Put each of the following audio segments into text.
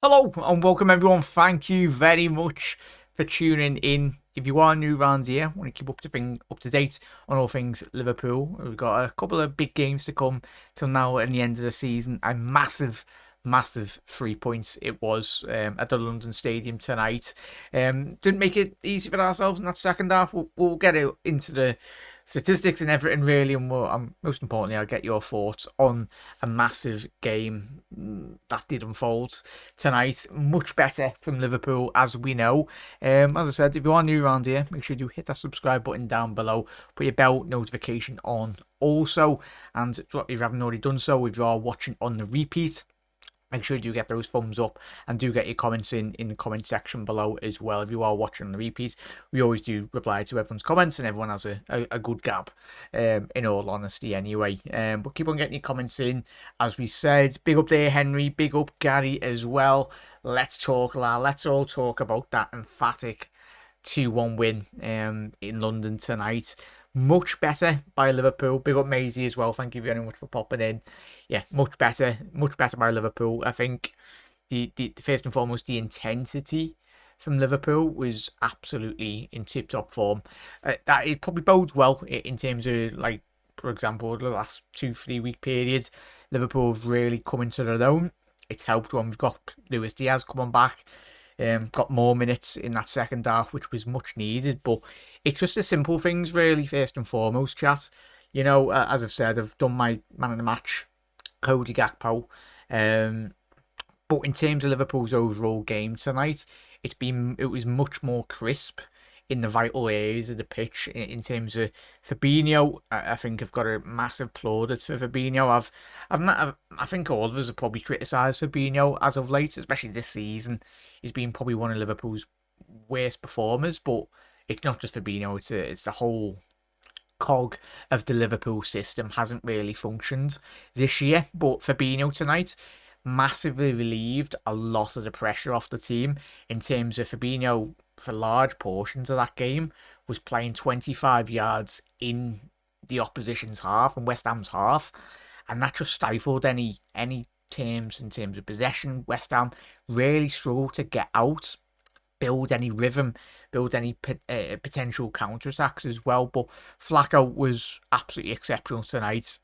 Hello and welcome everyone. Thank you very much for tuning in. If you are new around here, want to keep up to date on all things Liverpool. We've got a couple of big games to come till now and the end of the season. A massive 3 points it was at the London Stadium tonight. Didn't make it easy for ourselves in that second half. We'll get into the statistics and everything really, and most importantly, I'll get your thoughts on a massive game that did unfold tonight. Much better from Liverpool, as we know. As I said, if you are new around here, make sure you hit that subscribe button down below, put your bell notification on also, and if you haven't already done so, if you are watching on the repeat, make sure you get those thumbs up and do get your comments in the comment section below as well. If you are watching on the repeat, we always do reply to everyone's comments and everyone has a good gab, in all honesty anyway. But keep on getting your comments in. As we said, big up there Henry, big up Gary as well. Let's talk, let's all talk about that emphatic 2-1 win in London tonight. Much better by Liverpool. Big up Maisie as well. Thank you very much for popping in. Yeah, much better by Liverpool. I think the first and foremost, the intensity from Liverpool was absolutely in tip-top form. That it probably bodes well in terms of, like, for example, the last 2-3 week period. Liverpool have really come into their own. It's helped when we've got Luis Diaz coming back. Got more minutes in that second half, which was much needed. But it's just the simple things, really, first and foremost, chat. You know, as I've said, I've done my man of the match, Cody Gakpo. But in terms of Liverpool's overall game tonight, it was much more crisp in the vital areas of the pitch. In terms of Fabinho, I think I've got a massive plaudits for Fabinho. I think all of us have probably criticised Fabinho as of late, especially this season. He's been probably one of Liverpool's worst performers, but it's not just Fabinho. It's the whole cog of the Liverpool system hasn't really functioned this year. But Fabinho tonight massively relieved a lot of the pressure off the team. In terms of Fabinho, for large portions of that game, was playing 25 yards in the opposition's half and West Ham's half, and that just stifled any terms in terms of possession. West Ham really struggled to get out, build any rhythm, build any potential counter attacks as well. But Flacco was absolutely exceptional tonight.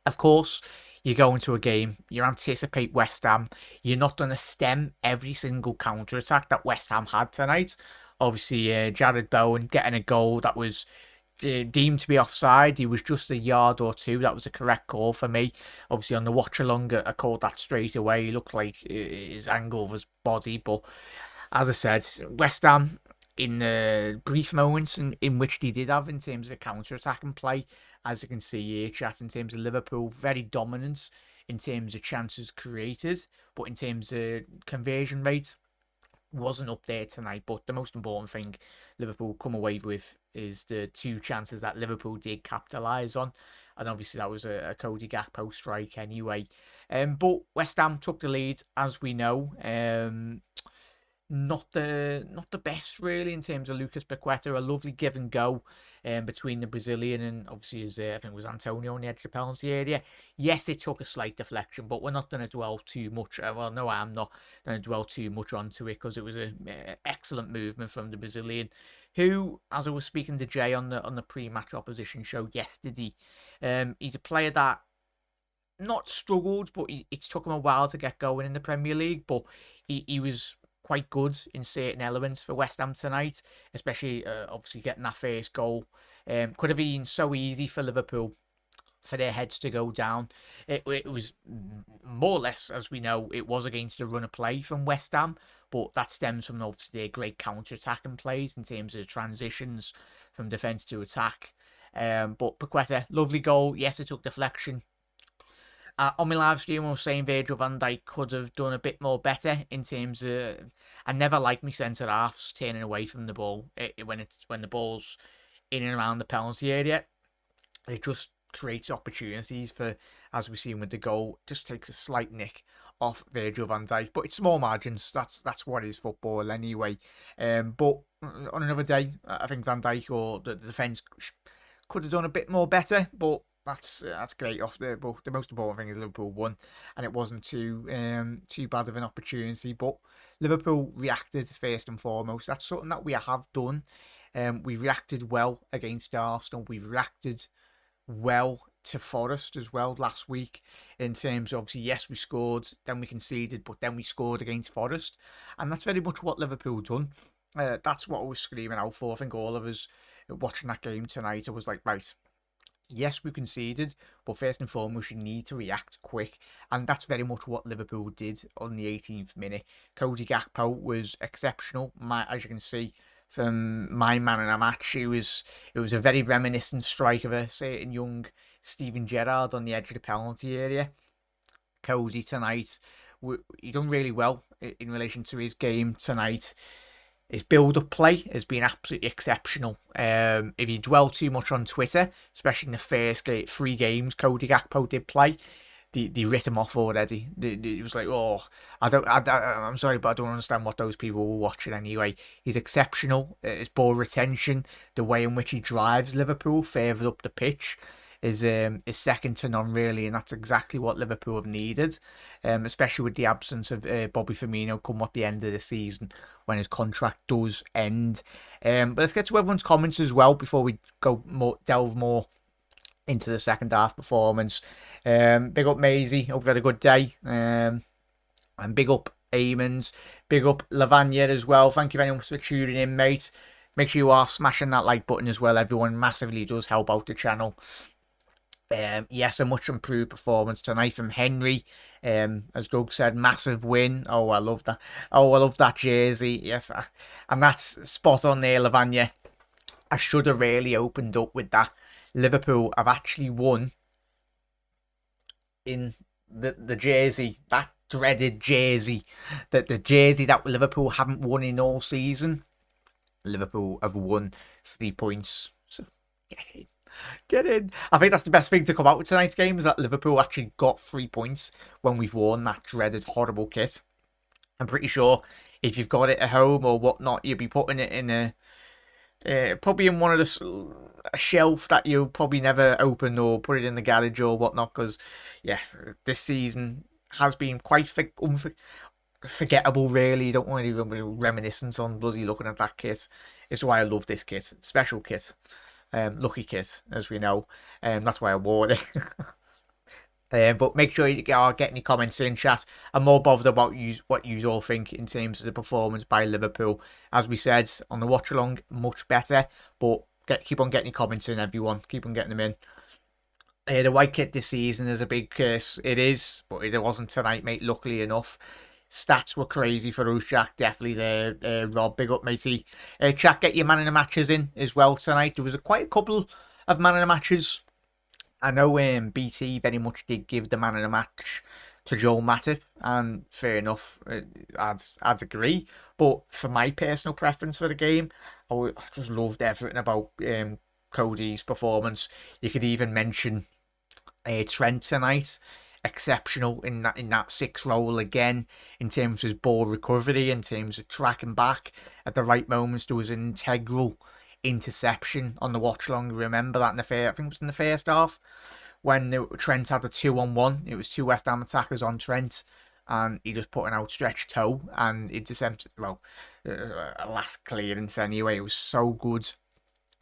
Of course, you go into a game, you anticipate West Ham. You're not going to stem every single counter attack that West Ham had tonight. Obviously, Jared Bowen getting a goal that was deemed to be offside. He was just a yard or two. That was a correct call for me. Obviously, on the watch along, I called that straight away. He looked like his angle of his body. But as I said, West Ham, in the brief moments in which they did have in terms of the counter-attack and play, as you can see here, chat, in terms of Liverpool, very dominant in terms of chances created, but in terms of conversion rate, wasn't up there tonight. But the most important thing Liverpool come away with is the two chances that Liverpool did capitalise on, and obviously that was a Cody Gakpo strike anyway. But West Ham took the lead, as we know. Not the best really in terms of Lucas Paqueta. A lovely give and go between the Brazilian and obviously his, I think it was Antonio on the edge of the penalty area. Yes, it took a slight deflection, but we're not going to dwell too much. Well, no, I'm not going to dwell too much onto it because it was a excellent movement from the Brazilian, who, as I was speaking to Jay on the pre-match opposition show yesterday, he's a player that not struggled, but it's took him a while to get going in the Premier League, but he was quite good in certain elements for West Ham tonight, especially obviously getting that first goal. Could have been so easy for Liverpool for their heads to go down. It was more or less, as we know, it was against the run of play from West Ham, but that stems from obviously their great counter-attacking plays in terms of transitions from defence to attack. But Paqueta, lovely goal. Yes, it took deflection. On my live stream, I was saying Virgil van Dijk could have done a bit more better in terms of. I never like me centre halves turning away from the ball when the ball's in and around the penalty area. It just creates opportunities for, as we've seen with the goal, just takes a slight nick off Virgil van Dijk. But it's small margins. That's what is football anyway. But on another day, I think Van Dijk or the defence could have done a bit more better. But that's great. Off but the most important thing is Liverpool won, and it wasn't too bad of an opportunity. But Liverpool reacted first and foremost. That's something that we have done. We reacted well against Arsenal. We reacted well to Forest as well last week, in terms of, obviously, yes, we scored, then we conceded, but then we scored against Forest, and that's very much what Liverpool done. That's what I was screaming out for. I think all of us watching that game tonight, I was like, right, yes, we conceded, but first and foremost, you need to react quick. And that's very much what Liverpool did on the 18th minute. Cody Gakpo was exceptional. As you can see from my man in a match, it was a very reminiscent strike of a certain young Steven Gerrard on the edge of the penalty area. Cody tonight, he done really well in relation to his game tonight. His build-up play has been absolutely exceptional. If you dwell too much on Twitter, especially in the first 3 games Cody Gakpo did play, they writ him off already. It was like, oh, I'm sorry, but I don't understand what those people were watching anyway. He's exceptional. His ball retention, the way in which he drives Liverpool further up the pitch, is second to none, really, and that's exactly what Liverpool have needed, especially with the absence of Bobby Firmino come at the end of the season, when his contract does end. But let's get to everyone's comments as well before we delve more into the second half performance. Big up Maisie, hope you had a good day. And big up Eamons, big up Lavanya as well. Thank you very much for tuning in, mate. Make sure you are smashing that like button as well. Everyone massively does help out the channel. Yes, a much improved performance tonight from Henry. As Doug said, massive win. Oh, I love that. Oh, I love that jersey. Yes, and that's spot on there, Lavanya. I should have really opened up with that. Liverpool have actually won in the jersey, that dreaded jersey, the jersey that Liverpool haven't won in all season. Liverpool have won 3 points. So get in. I think that's the best thing to come out with tonight's game, is that Liverpool actually got 3 points when we've worn that dreaded, horrible kit. I'm pretty sure if you've got it at home or whatnot, you'll be putting it in probably in one of a shelf that you'll probably never open, or put it in the garage or whatnot, because yeah, this season has been quite forgettable, really. You don't want to even be reminiscent on bloody looking at that kit. It's why I love this kit. Special kit. Lucky kit, as we know. That's why I wore it. But make sure you are getting your comments in, chat. I'm more bothered about what you all think in terms of the performance by Liverpool. As we said on the watch along, much better. But keep on getting your comments in, everyone. Keep on getting them in. The white kit this season is a big curse. It is, but it wasn't tonight, mate. Luckily enough. Stats were crazy for us, Jack. Definitely there, Rob. Big up, matey. Chat, get your man in the matches in as well tonight. There was quite a couple of man in the matches. I know BT very much did give the man in the match to Joel Matip, and fair enough, I'd agree. But for my personal preference for the game, I just loved everything about Cody's performance. You could even mention Trent tonight. Exceptional in that 6 role again, in terms of his ball recovery, in terms of tracking back at the right moments. There was an integral interception on the watch long. Remember that I think it was in the first half, when Trent had a 2-on-1. It was 2 West Ham attackers on Trent, and he just put an outstretched toe and intercepted, well, a last clearance anyway. It was so good.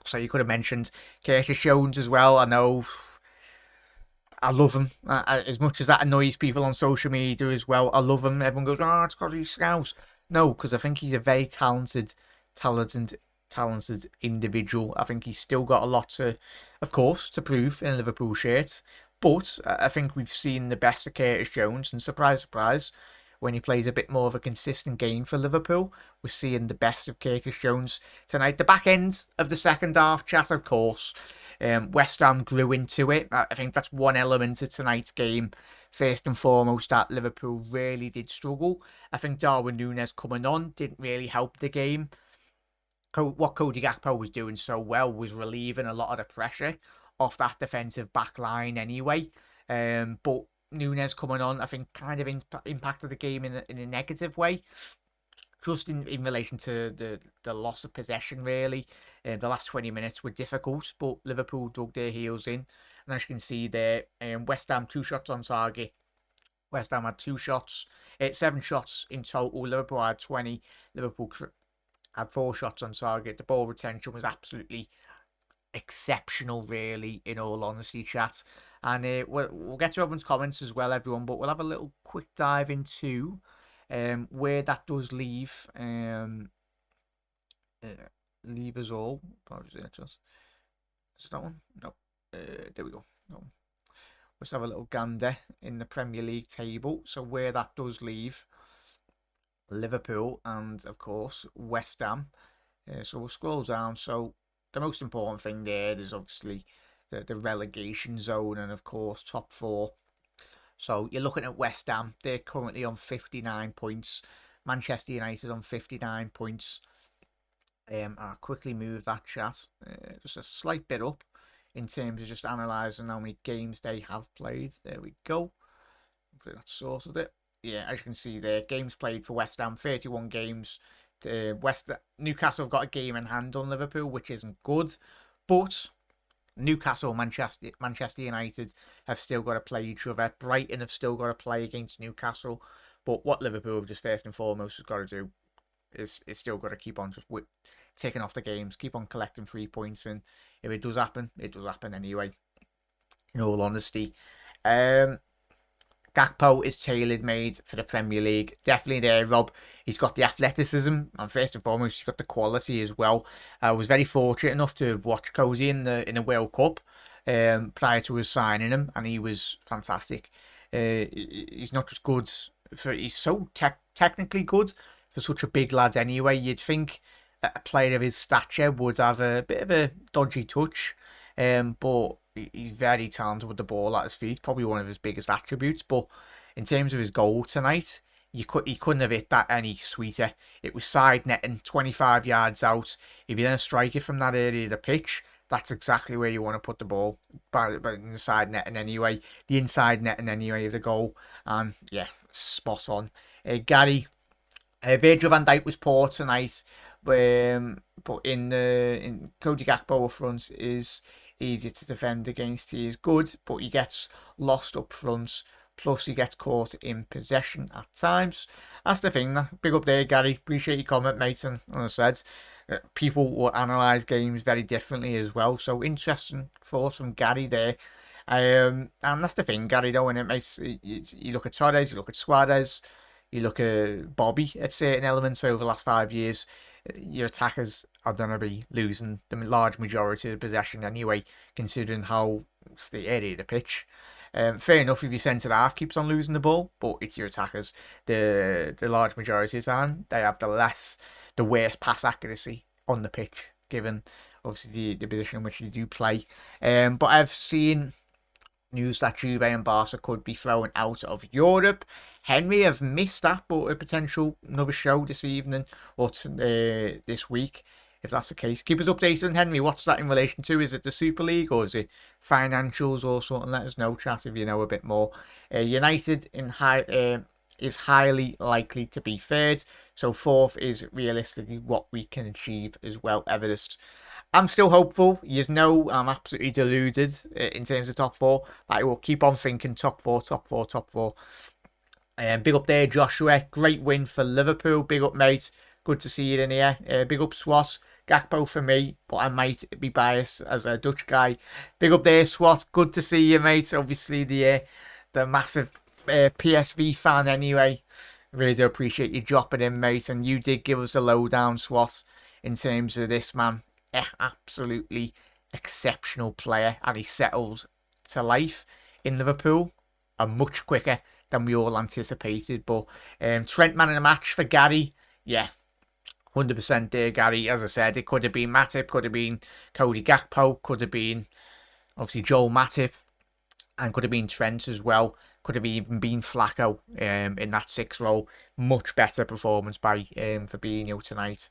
So you could have mentioned Curtis Jones as well. I know, I love him. As much as that annoys people on social media as well, I love him. Everyone goes, oh, it's got these scouts. No, because I think he's a very talented individual. I think he's still got a lot of course, to prove in a Liverpool shirt. But I think we've seen the best of Curtis Jones, and surprise, surprise, when he plays a bit more of a consistent game for Liverpool, we're seeing the best of Curtis Jones tonight. The back end of the second half, chat, of course. West Ham grew into it. I think that's one element of tonight's game. First and foremost, that Liverpool really did struggle. I think Darwin Núñez coming on didn't really help the game. What Cody Gakpo was doing so well was relieving a lot of the pressure off that defensive back line anyway. But Núñez coming on, I think, kind of impacted the game in a negative way. Just in relation to the loss of possession, really. The last 20 minutes were difficult, but Liverpool dug their heels in And as you can see there, West Ham 2 shots on target. West Ham had 2 shots, 7 shots in total. Liverpool had 20. Liverpool had 4 shots on target. The ball retention was absolutely exceptional, really, in all honesty, chat. And we'll get to everyone's comments as well, everyone, but we'll have a little quick dive into where that does leave leave us all. Apologies, is it that one? No. There we go. No. Let's have a little gander in the Premier League table. So where that does leave Liverpool and, of course, West Ham. So we'll scroll down. So the most important thing there is obviously the relegation zone and, of course, top 4. So you're looking at West Ham. They're currently on 59 points. Manchester United on 59 points. I'll quickly move that chat just a slight bit up in terms of just analysing how many games they have played. There we go. Hopefully that sorted it. Yeah, as you can see there, games played for West Ham, 31 games. Newcastle have got a game in hand on Liverpool, which isn't good. But Newcastle, Manchester United have still got to play each other. Brighton have still got to play against Newcastle. But what Liverpool have just first and foremost has got to do is still got to keep on just taking off the games, keep on collecting 3 points, and if it does happen anyway. In all honesty, Gakpo is tailor-made for the Premier League. Definitely there, Rob. He's got the athleticism, and first and foremost, he's got the quality as well. I was very fortunate enough to watch Cozy in the World Cup prior to us signing him, and he was fantastic. He's not just good he's so technically good for such a big lad anyway. You'd think a player of his stature would have a bit of a dodgy touch, but he's very talented with the ball at his feet, probably one of his biggest attributes. But in terms of his goal tonight, he couldn't have hit that any sweeter. It was side netting, 25 yards out. If you're going to strike it from that area of the pitch, that's exactly where you want to put the ball, but in the side netting anyway, the inside netting anyway of the goal. And yeah, spot on. Gary, Virgil van Dijk was poor tonight, but in Cody Gakpo up front is easier to defend against. He is good, but he gets lost up front. Plus, he gets caught in possession at times. That's the thing. Big up there, Gary. Appreciate your comment, mate. And as I said, people will analyse games very differently as well. So, interesting thoughts from Gary there. And that's the thing, Gary, though, and it makes you look at Torres, you look at Suarez, you look at Bobby at certain elements over the last 5 years. Your attackers are going to be losing the large majority of the possession anyway, considering how it's the area of the pitch. Fair enough if your centre half keeps on losing the ball, but it's your attackers. The large majority of the time, they have the worst pass accuracy on the pitch, given obviously the position in which they do play. But I've seen news that Juve and Barca could be thrown out of Europe. Henry have missed that, but a potential another show this evening or this week, if that's the case. Keep us updated on Henry. What's that in relation to? Is it the Super League or is it financials or something? Let us know, chat, if you know a bit more. United is highly likely to be third, so fourth is realistically what we can achieve as well, Everest. I'm still hopeful. You know, I'm absolutely deluded in terms of top 4. But I will keep on thinking top 4, top 4, top 4. Big up there, Joshua. Great win for Liverpool. Big up, mate. Good to see you in here. Big up, Swat. Gakpo for me, but I might be biased as a Dutch guy. Big up there, Swat. Good to see you, mate. Obviously, the massive PSV fan anyway. Really do appreciate you dropping in, mate. And you did give us the lowdown, Swat, in terms of this man. Absolutely exceptional player, and he settled to life in Liverpool much quicker than we all anticipated. But Trent man in a match for Gary, yeah, 100% there, Gary. As I said, it could have been Matip, could have been Cody Gakpo, could have been obviously Joel Matip, and could have been Trent as well. Could have even been Flacco in that 6 role. Much better performance by Fabinho tonight.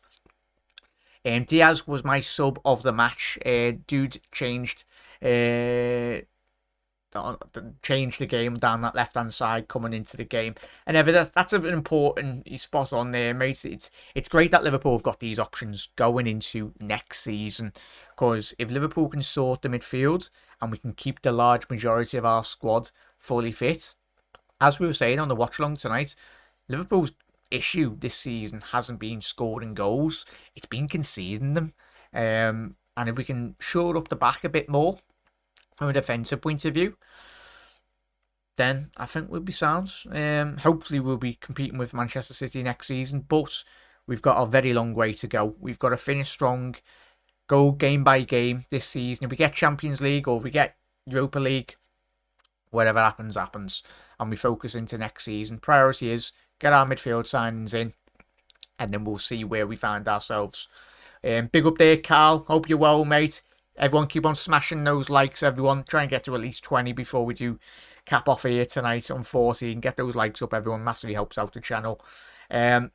Diaz was my sub of the match. Dude changed the change the game down that left hand side coming into the game. And that's an important spot on there, mate. It's great that Liverpool have got these options going into next season, because if Liverpool can sort the midfield and we can keep the large majority of our squad fully fit, as we were saying on the watch along tonight, Liverpool's issue this season hasn't been scoring goals; it's been conceding them. And if we can shore up the back a bit more from a defensive point of view, then I think we'll be sound. Hopefully we'll be competing with Manchester City next season, but we've got a very long way to go. We've got to finish strong, go game by game this season. If we get Champions League or we get Europa League, whatever happens, happens. And we focus into next season. Priority is get our midfield signings in, and then we'll see where we find ourselves. Big up there, Carl. Hope you're well, mate. Everyone keep on smashing those likes, everyone. Try and get to at least 20 before we do cap off here tonight on 40. And get those likes up, everyone. Massively helps out the channel. But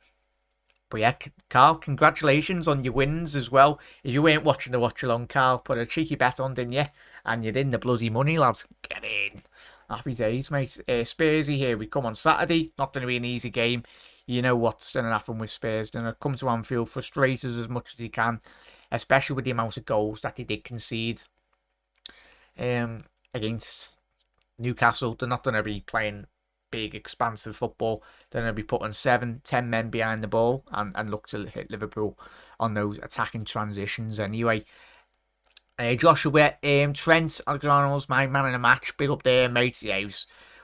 yeah, Carl, congratulations on your wins as well. If you weren't watching the watch along, Carl, put a cheeky bet on, didn't you? And you're in the bloody money, lads. Get in. Happy days, mate. Spursy here. We come on Saturday. Not going to be an easy game. You know what's going to happen with Spurs. They're going to come to Anfield, frustrate us as much as they can, especially with the amount of goals that they did concede against Newcastle. They're not going to be playing big, expansive football. They're going to be putting 7, 10 men behind the ball and look to hit Liverpool on those attacking transitions anyway. Joshua, Trent Alexander-Arnold's my man in the match. Big up there, mate. Yeah,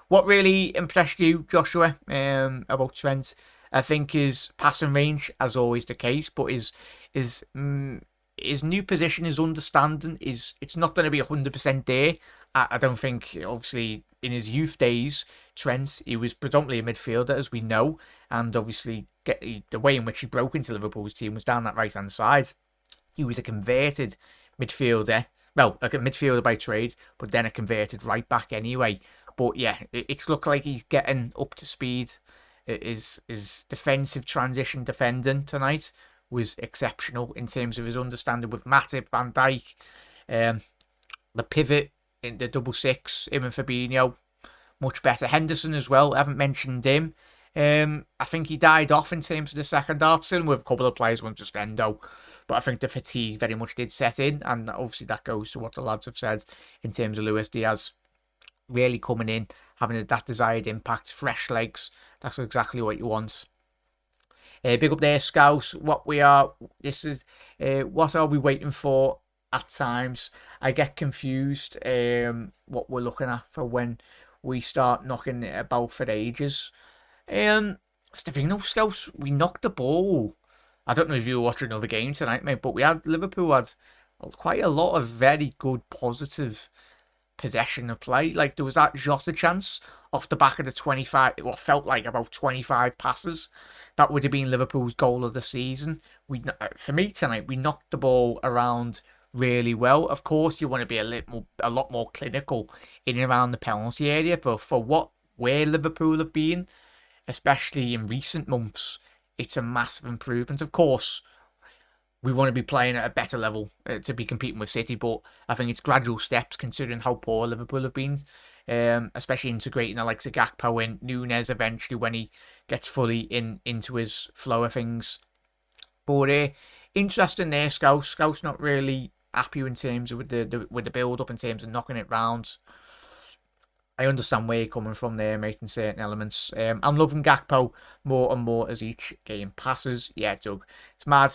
what really impressed you, Joshua, about Trent? I think his passing range, as always the case, but his new position, his understanding, it's not going to be 100% there. I don't think, obviously, in his youth days, Trent, he was predominantly a midfielder, as we know, and obviously the way in which he broke into Liverpool's team was down that right-hand side. He was a converted midfielder, well, a midfielder by trade, but then a converted right-back anyway. But yeah, it's looked like he's getting up to speed. His defensive transition defending tonight was exceptional in terms of his understanding with Matip, Van Dijk, the pivot in the 6-6, him and Fabinho, much better. Henderson as well, I haven't mentioned him. I think he died off in terms of the second half, still with a couple of players, one just Endo. But I think the fatigue very much did set in, and obviously that goes to what the lads have said in terms of Luis Diaz really coming in, having that desired impact, fresh legs. That's exactly what you want. Big up there, Scouse. What are we waiting for at times? I get confused what we're looking at for when we start knocking it about for ages. Stefano, Scouse, we knocked the ball. I don't know if you were watching another game tonight, mate, but Liverpool had quite a lot of very good positive possession of play. Like, there was that Jota chance off the back of the 25, what felt like about 25 passes. That would have been Liverpool's goal of the season. For me tonight, we knocked the ball around really well. Of course, you want to be a lot more clinical in and around the penalty area, but for where Liverpool have been, especially in recent months, it's a massive improvement. Of course, we want to be playing at a better level to be competing with City, but I think it's gradual steps considering how poor Liverpool have been, especially integrating the likes of Gakpo and Nunes eventually when he gets fully into his flow of things. But interesting there, Scouse not really happy in terms of with the build up in terms of knocking it round. I understand where you're coming from there, mate, in certain elements. I'm loving Gakpo more and more as each game passes. Yeah, Doug, it's mad.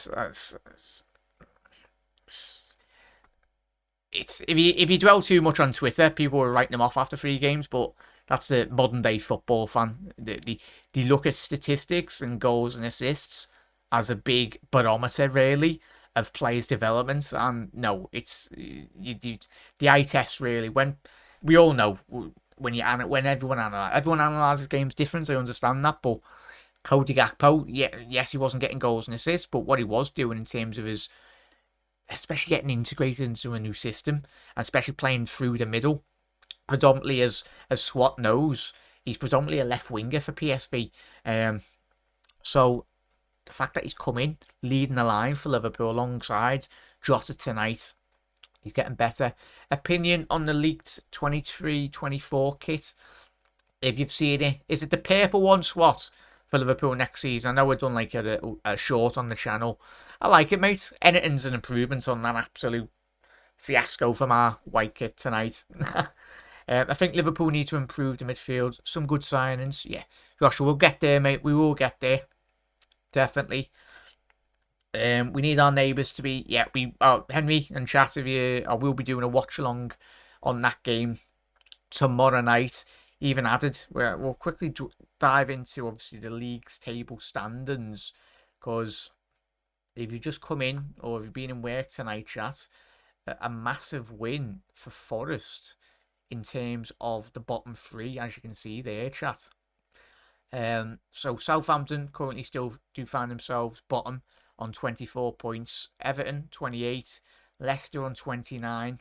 It's if you dwell too much on Twitter, people will write them off after 3 games. But that's the modern day football fan. They look at statistics and goals and assists as a big barometer, really, of players' development. And no, it's the eye test really. When we all know. When everyone analyses games different, I understand that. But Cody Gakpo, yes, he wasn't getting goals and assists, but what he was doing in terms of his, especially getting integrated into a new system, and especially playing through the middle, predominantly as Swat knows, he's predominantly a left winger for PSV. So the fact that he's come in, leading the line for Liverpool alongside Jota tonight, He's getting better. Opinion on the leaked 23-24 kit? If you've seen it, is it the purple one, SWAT, for Liverpool next season? I know we've done like a short on the channel. I like it, mate. Anything's an improvement on that absolute fiasco from our white kit tonight. I think Liverpool need to improve the midfield. Some good signings. Yeah, Joshua, we'll get there, mate. We will get there. Definitely. We need our neighbours to be... Yeah, Henry and chat of you. I will be doing a watch-along on that game tomorrow night. Even added, we'll quickly dive into, obviously, the league's table standings. Because if you just come in, or if you've been in work tonight, chat, a massive win for Forest in terms of the bottom three, as you can see there, chat. So Southampton currently still do find themselves bottom on 24 points. Everton 28, Leicester on 29.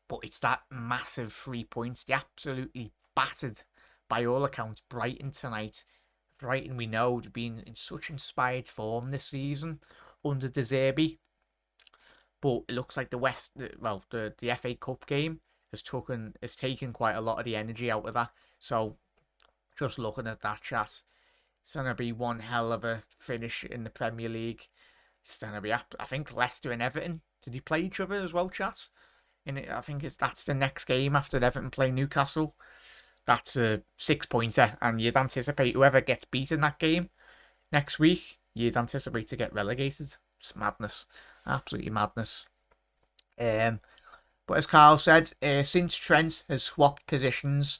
But it's that massive 3 points. They absolutely battered, by all accounts, Brighton tonight. Brighton, we know, have been in such inspired form this season under De Zerbi. But it looks like the FA Cup game has taken quite a lot of the energy out of that. So just looking at that, chat, it's going to be one hell of a finish in the Premier League. It's going to be, I think, Leicester and Everton. Did they play each other as well, chat? I think that's the next game after Everton play Newcastle. That's a 6-pointer, and you'd anticipate whoever gets beat in that game next week, you'd anticipate to get relegated. It's madness. Absolutely madness. But as Carl said, since Trent has swapped positions,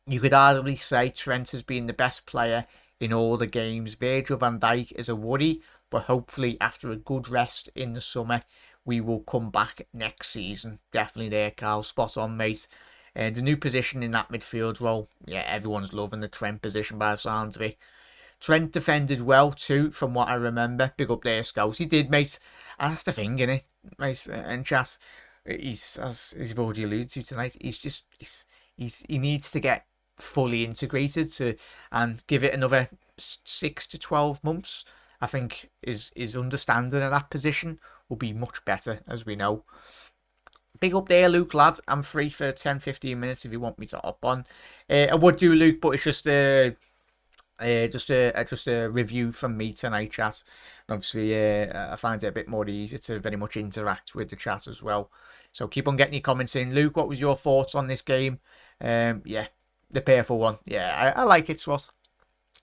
you could arguably say Trent has been the best player in all the games. Virgil van Dijk is a worry, but hopefully after a good rest in the summer, we will come back next season. Definitely there, Carl. Spot on, mate. The new position in that midfield role, yeah, everyone's loving the Trent position by the sounds of it. Trent defended well too, from what I remember. Big up there, Scouts. He did, mate. And that's the thing, innit, mate? And chat, as you've already alluded to tonight, he needs to get fully integrated and give it another 6 to 12 months. I think his understanding of that position will be much better, as we know. Big up there, Luke, lad. I'm free for 10-15 minutes if you want me to hop on. I would do, Luke, but it's just a review from me tonight, chat. Obviously, I find it a bit more easy to very much interact with the chat as well. So keep on getting your comments in. Luke, what was your thoughts on this game? Yeah, the purple one. Yeah, I like it, Swat.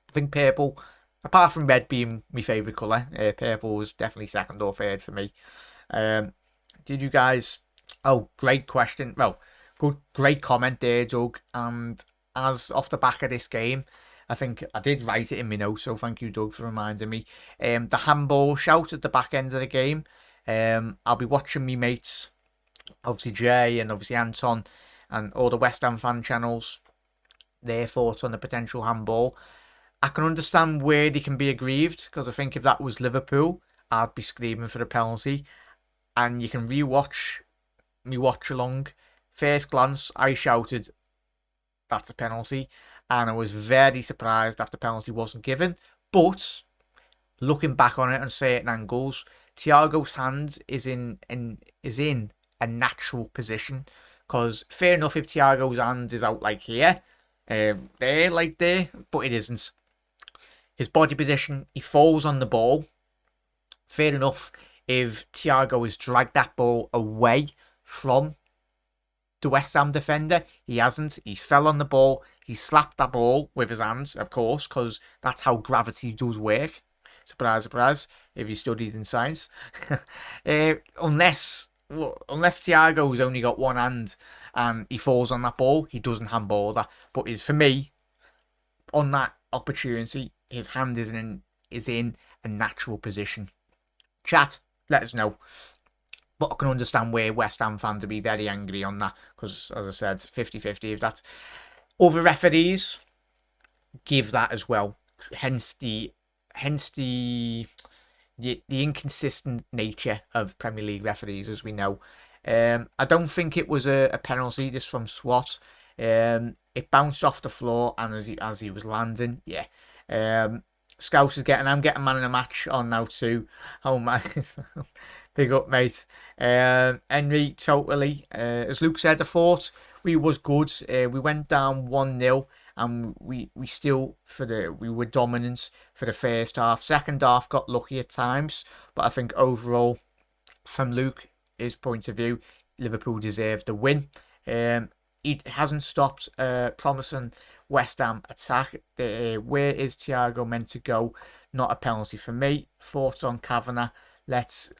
I think purple, apart from red being my favourite colour, purple was definitely second or third for me. Did you guys... Oh, great question. Well, great comment there, Doug. And as off the back of this game, I think I did write it in my notes, so thank you, Doug, for reminding me. The handball shout at the back end of the game. I'll be watching me mates, obviously Jay and obviously Anton and all the West Ham fan channels, their thoughts on the potential handball. I can understand where they can be aggrieved, because I think if that was Liverpool, I'd be screaming for the penalty. And you can re-watch me watch along. First glance, I shouted, that's a penalty. And I was very surprised that the penalty wasn't given. But looking back on it and certain angles, Thiago's hand is in a natural position. Because fair enough if Thiago's hand is out like here, there, like there, but it isn't. His body position, he falls on the ball. Fair enough if Thiago has dragged that ball away from the West Ham defender. He hasn't. He's fell on the ball. He slapped that ball with his hands, of course, because that's how gravity does work. Surprise, surprise, if you studied in science. Unless Thiago's only got one hand and he falls on that ball, he doesn't handball that. But for me, on that opportunity, his hand is in a natural position. Chat, let us know. But I can understand where West Ham fans would be very angry on that. Because, as I said, 50-50. If that's other referees, give that as well. Hence the inconsistent nature of Premier League referees, as we know. I don't think it was a penalty, just from SWAT. It bounced off the floor, and as he was landing, yeah. Scouts is I'm getting man in a match on now too. Oh my, Big up, mate. Henry, totally. As Luke said, I thought we was good. We went down 1-0 and we still we were dominant for the first half. Second half got lucky at times, but I think overall, from his point of view, Liverpool deserved the win. He hasn't stopped promising West Ham attack. Where is Thiago meant to go? Not a penalty for me. Thoughts on Kavanagh? Let's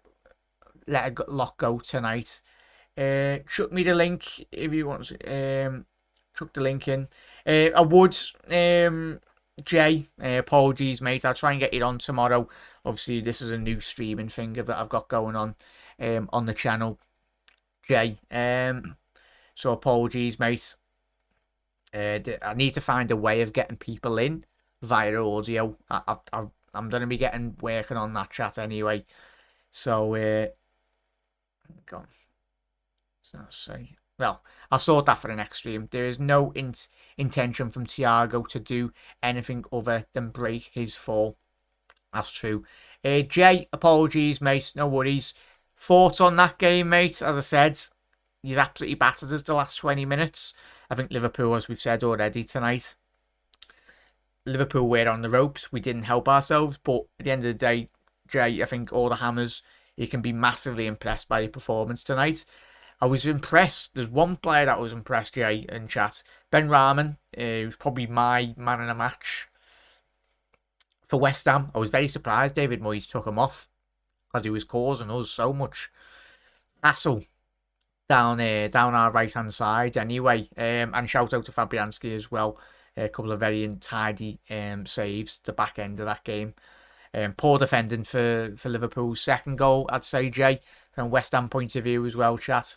let a lot go tonight. Chuck me the link if you want. Chuck the link in. I would. Jay, apologies, mate. I'll try and get it on tomorrow. Obviously, this is a new streaming thing that I've got going on the channel. Jay, so apologies, mate. I need to find a way of getting people in via audio. I'm going to be working on that chat anyway. So, go on. So, well, I'll sort that for the next stream. There is no intention from Thiago to do anything other than break his fall. That's true. Jay, apologies, mate. No worries. Thoughts on that game, mate? As I said, he's absolutely battered us the last 20 minutes. I think Liverpool, as we've said already tonight, Liverpool were on the ropes. We didn't help ourselves. But at the end of the day, Jay, I think all the hammers, you can be massively impressed by your performance tonight. I was impressed. There's one player that was impressed, Jay, in chat. Ben Rahman, who's probably my man in a match for West Ham. I was very surprised David Moyes took him off because he was causing us so much hassle down our right hand side anyway. And shout out to Fabianski as well. A couple of very untidy saves the back end of that game. Poor defending for Liverpool's second goal, I'd say, Jay, from West Ham point of view as well, chat.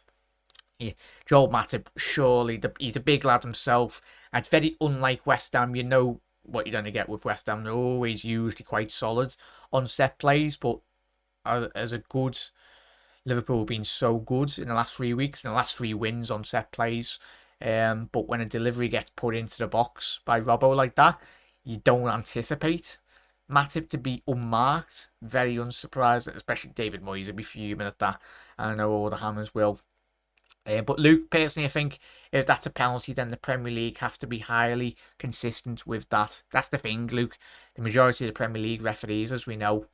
Yeah. Joel Matip, surely, he's a big lad himself. And it's very unlike West Ham. You know what you're going to get with West Ham. They're always usually quite solid on set plays, but as a good Liverpool have been so good in the last 3 weeks, in the last 3 wins on set plays. But when a delivery gets put into the box by Robbo like that, you don't anticipate Matip to be unmarked. Very unsurprised, especially David Moyes will be fuming at that. I know all the hammers will. But Luke, personally, I think if that's a penalty, then the Premier League have to be highly consistent with that. That's the thing, Luke. The majority of the Premier League referees, as we know,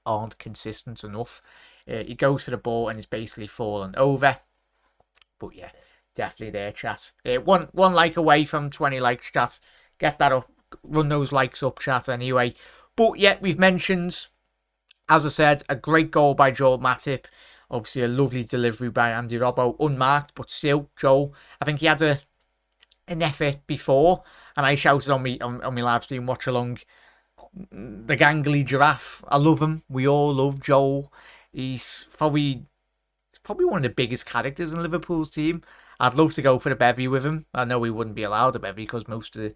aren't consistent enough. He goes for the ball and it's basically fallen over. But yeah, definitely there, chat. One like away from 20 likes, chat. Get that up. Run those likes up, chat, anyway. But yeah, we've mentioned, as I said, a great goal by Joel Matip. Obviously, a lovely delivery by Andy Robbo. Unmarked, but still, Joel, I think he had an effort before. And I shouted on me live stream, watch along, the gangly giraffe. I love him. We all love Joel. He's probably one of the biggest characters in Liverpool's team. I'd love to go for the bevy with him. I know he wouldn't be allowed a bevy because most of the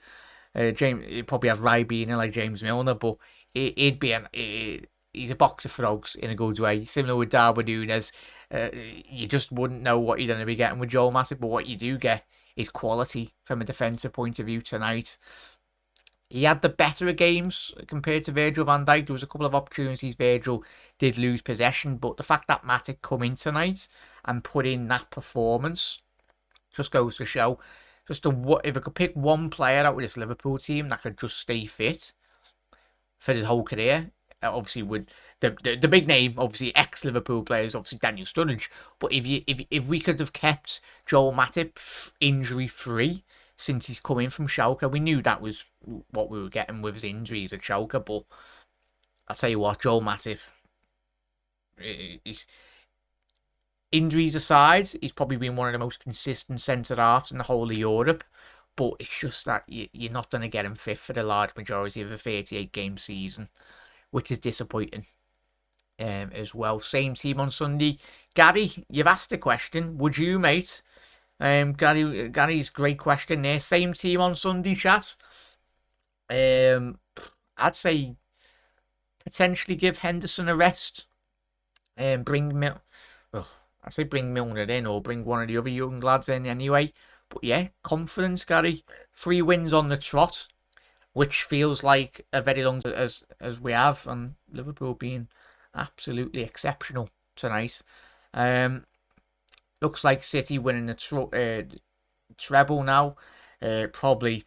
he'd probably have Ribena like James Milner, but he'd be he's a box of frogs in a good way. Similar with Darwin Núñez. You just wouldn't know what you're going to be getting with Joel Matip, but what you do get is quality from a defensive point of view tonight. He had the better of games compared to Virgil van Dijk. There was a couple of opportunities Virgil did lose possession, but the fact that Matip come in tonight and put in that performance just goes to show. If I could pick one player out of this Liverpool team that could just stay fit for his whole career, obviously would the big name, obviously ex-Liverpool players, obviously Daniel Sturridge. But if we could have kept Joel Matip injury free since he's come in from Schalke, we knew that was what we were getting with his injuries at Schalke. But I'll tell you what, Joel Matip, injuries aside, he's probably been one of the most consistent centre-halves in the whole of Europe. But it's just that you're not going to get him fit for the large majority of a 38-game season, which is disappointing as well. Same team on Sunday. Gary, you've asked a question. Would you, mate? Gary's great question there. Same team on Sunday, chat. I'd say potentially give Henderson a rest and bring Milner in, or bring one of the other young lads in anyway. But yeah, confidence, Gary. 3 wins on the trot, which feels like a very long as we have, and Liverpool being absolutely exceptional tonight. Looks like City winning the treble now. Probably,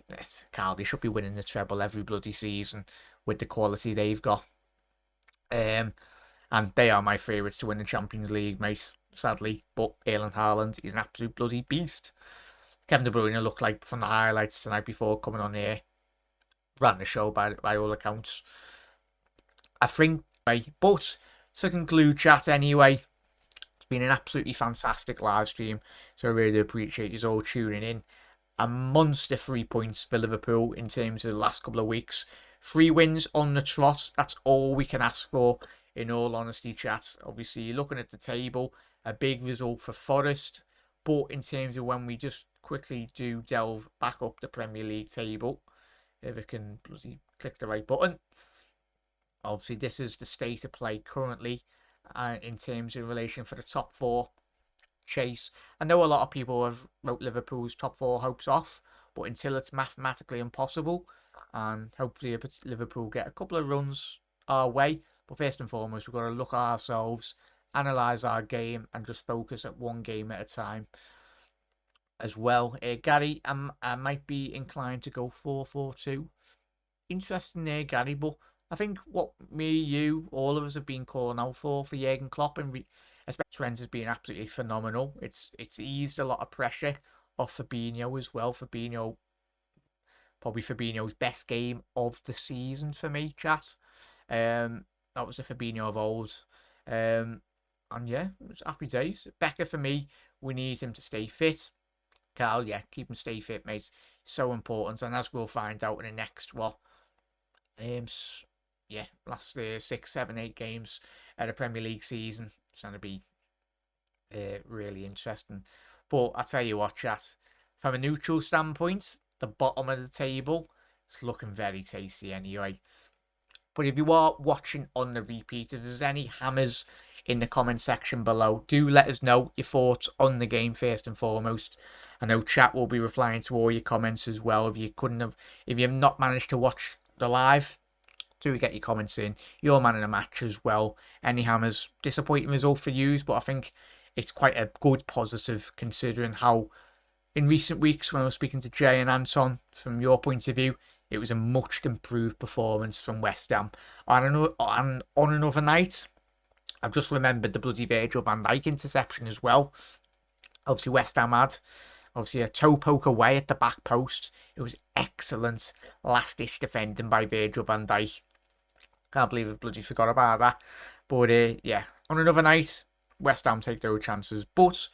Carl, they should be winning the treble every bloody season with the quality they've got. And they are my favourites to win the Champions League, mate, sadly. But Erling Haaland is an absolute bloody beast. Kevin De Bruyne looked like, from the highlights tonight before coming on here, ran the show by all accounts. I think, but to conclude, chat anyway, it's been an absolutely fantastic live stream, so I really appreciate you all tuning in. A monster 3 points for Liverpool in terms of the last couple of weeks. 3 wins on the trot, that's all we can ask for, in all honesty, chat. Obviously, you're looking at the table, a big result for Forest, but in terms of when we just quickly do delve back up the Premier League table, if I can bloody click the right button. Obviously, this is the state of play currently in terms of relation for the top 4 chase. I know a lot of people have wrote Liverpool's top 4 hopes off, but until it's mathematically impossible, and hopefully Liverpool get a couple of runs our way. But first and foremost, we've got to look at ourselves, analyse our game, and just focus at one game at a time as well. Gary, I might be inclined to go 4-4-2. Interesting there, Gary, but I think what me, you, all of us have been calling out for Jurgen Klopp, and especially Trent, has been absolutely phenomenal. It's eased a lot of pressure off Fabinho as well. Fabinho, probably Fabinho's best game of the season for me, chat. That was the Fabinho of old. And yeah, it was happy days. Becker, for me, we need him to stay fit. Carl, yeah, keep him stay fit, mate. So important, and as we'll find out in the next last 6, 7, 8 games at a Premier League season, it's going to be really interesting. But I tell you what, chat, from a neutral standpoint, the bottom of the table, it's looking very tasty anyway. But if you are watching on the repeat, if there's any hammers in the comment section below, do let us know your thoughts on the game first and foremost. I know chat will be replying to all your comments as well. If you've not managed to watch the live, do get your comments in. Your man in the match as well. Any hammers, disappointing result for you, but I think it's quite a good positive considering how in recent weeks when I was speaking to Jay and Anton, from your point of view, it was a much improved performance from West Ham. And on another night, I've just remembered the bloody Virgil van Dijk interception as well. Obviously, West Ham had a toe poke away at the back post. It was excellent last-ditch defending by Virgil van Dijk. Can't believe I bloody forgot about that. But yeah, on another night, West Ham take their chances. But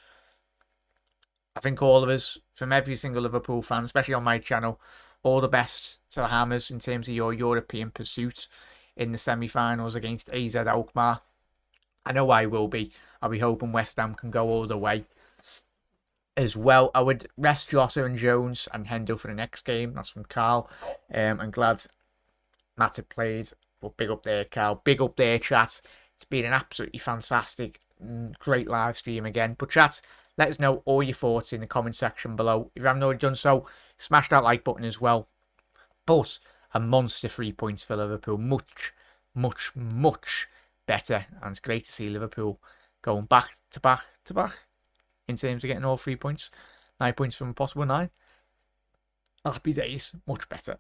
I think all of us, from every single Liverpool fan, especially on my channel, all the best to the Hammers in terms of your European pursuit in the semi-finals against AZ Alkmaar. I know I will be. I'll be hoping West Ham can go all the way as well. I would rest Jota and Jones and Hendo for the next game. That's from Carl. I'm glad Matt had played. But big up there, Carl. Big up there, chat. It's been an absolutely fantastic, great live stream again. But chat, let us know all your thoughts in the comment section below. If you haven't already done so, smash that like button as well. But a monster 3 points for Liverpool. Much, much, much better. And it's great to see Liverpool going back to back to back in terms of getting all 3 points. 9 points from a possible 9. Happy days. Much better.